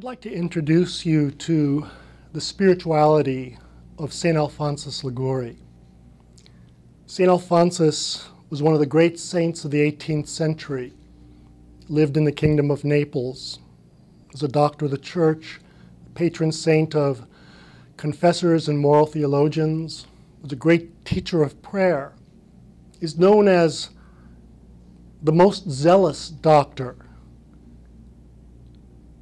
like to introduce you to the spirituality of St. Alphonsus Liguori. St. Alphonsus was one of the great saints of the 18th century, lived in the Kingdom of Naples, was a doctor of the Church, patron saint of confessors and moral theologians, was a great teacher of prayer, is known as the most zealous doctor.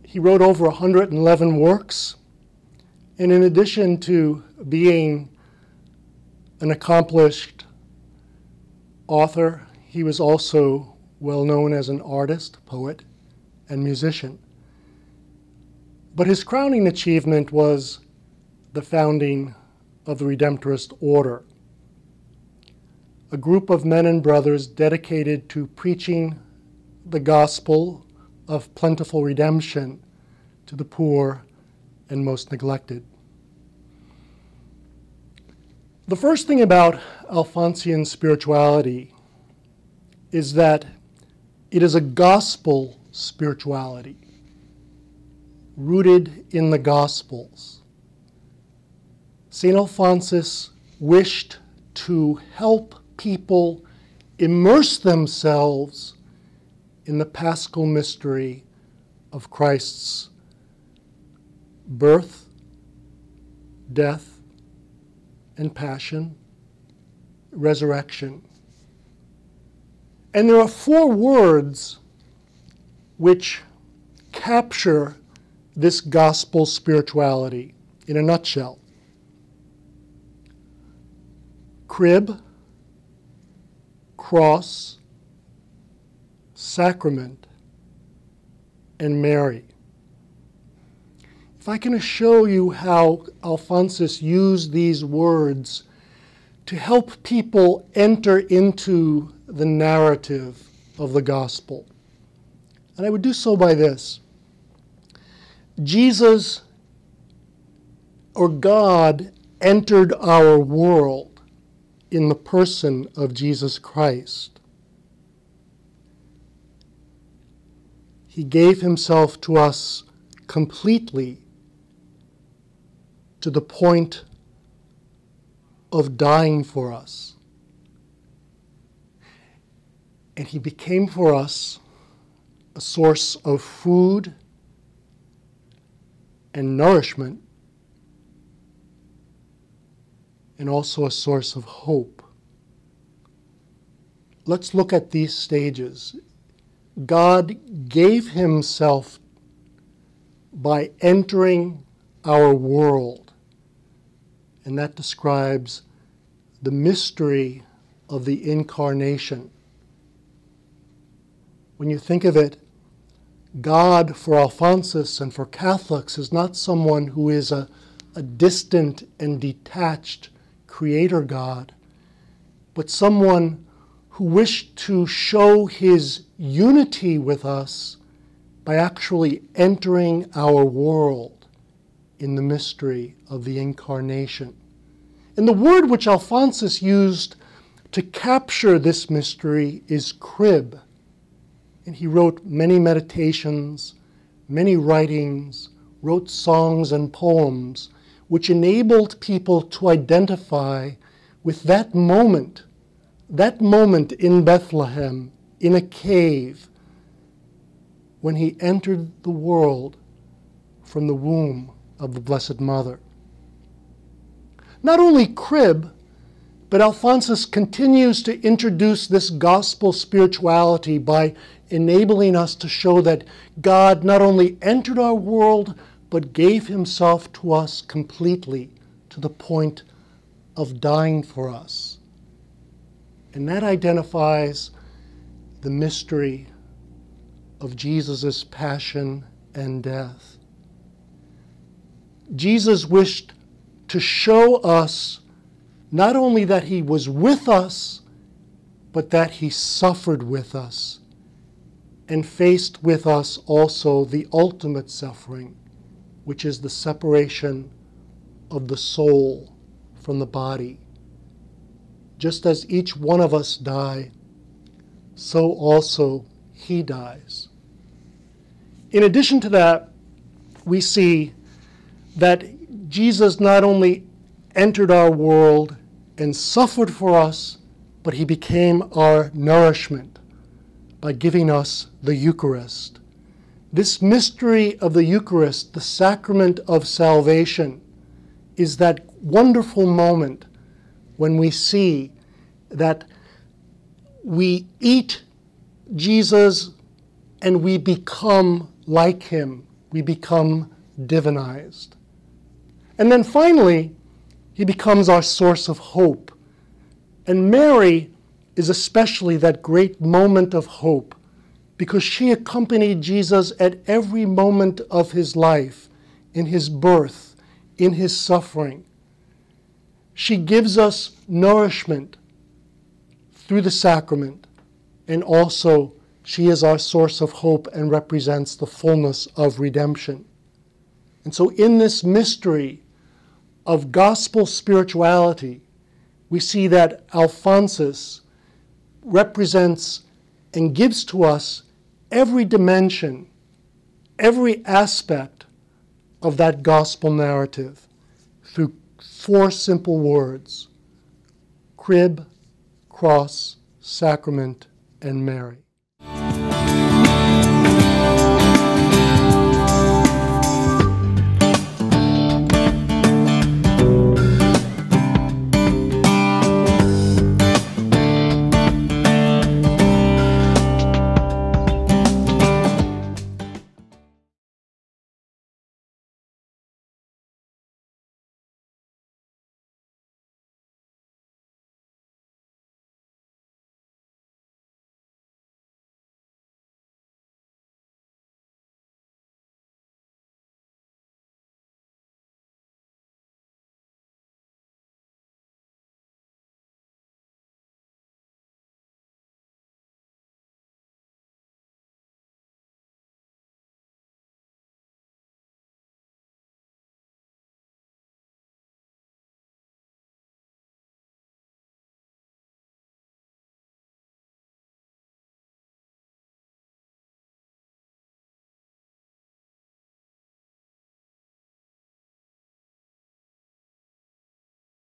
He wrote over 111 works, and in addition to being an accomplished author, he was also well known as an artist, poet, and musician. But his crowning achievement was the founding of the Redemptorist order, a group of men and brothers dedicated to preaching the gospel of plentiful redemption to the poor and most neglected. The first thing about Alphonsian spirituality is that it is a gospel spirituality, rooted in the Gospels. St. Alphonsus wished to help people immerse themselves in the paschal mystery of Christ's birth, death, and passion, resurrection. And there are 4 words which capture this gospel spirituality in a nutshell: crib, cross, sacrament, and Mary. If I can show you how Alphonsus used these words to help people enter into the narrative of the gospel. And I would do so by this. Jesus, or God, entered our world in the person of Jesus Christ. He gave himself to us completely, to the point of dying for us. And he became for us a source of food and nourishment, and also a source of hope. Let's look at these stages. God gave himself by entering our world, and that describes the mystery of the incarnation. When you think of it, God for Alphonsus and for Catholics is not someone who is a distant and detached creator God, but someone who wished to show his unity with us by actually entering our world in the mystery of the incarnation. And the word which Alphonsus used to capture this mystery is crib. And he wrote many meditations, many writings, wrote songs and poems, which enabled people to identify with that moment in Bethlehem, in a cave, when he entered the world from the womb of the Blessed Mother. Not only crib, but Alphonsus continues to introduce this gospel spirituality by enabling us to show that God not only entered our world, but gave himself to us completely, to the point of dying for us. And that identifies the mystery of Jesus' passion and death. Jesus wished to show us not only that he was with us, but that he suffered with us and faced with us also the ultimate suffering, which is the separation of the soul from the body. Just as each one of us die, so also he dies. In addition to that, we see that Jesus not only entered our world and suffered for us, but he became our nourishment by giving us the Eucharist. This mystery of the Eucharist, the sacrament of salvation, is that wonderful moment when we see that we eat Jesus and we become like him. We become divinized. And then finally, he becomes our source of hope. And Mary is especially that great moment of hope because she accompanied Jesus at every moment of his life, in his birth, in his suffering. She gives us nourishment through the sacrament, and also she is our source of hope and represents the fullness of redemption. And so in this mystery of gospel spirituality, we see that Alphonsus represents and gives to us every dimension, every aspect of that gospel narrative through 4 simple words: crib, cross, sacrament, and Mary.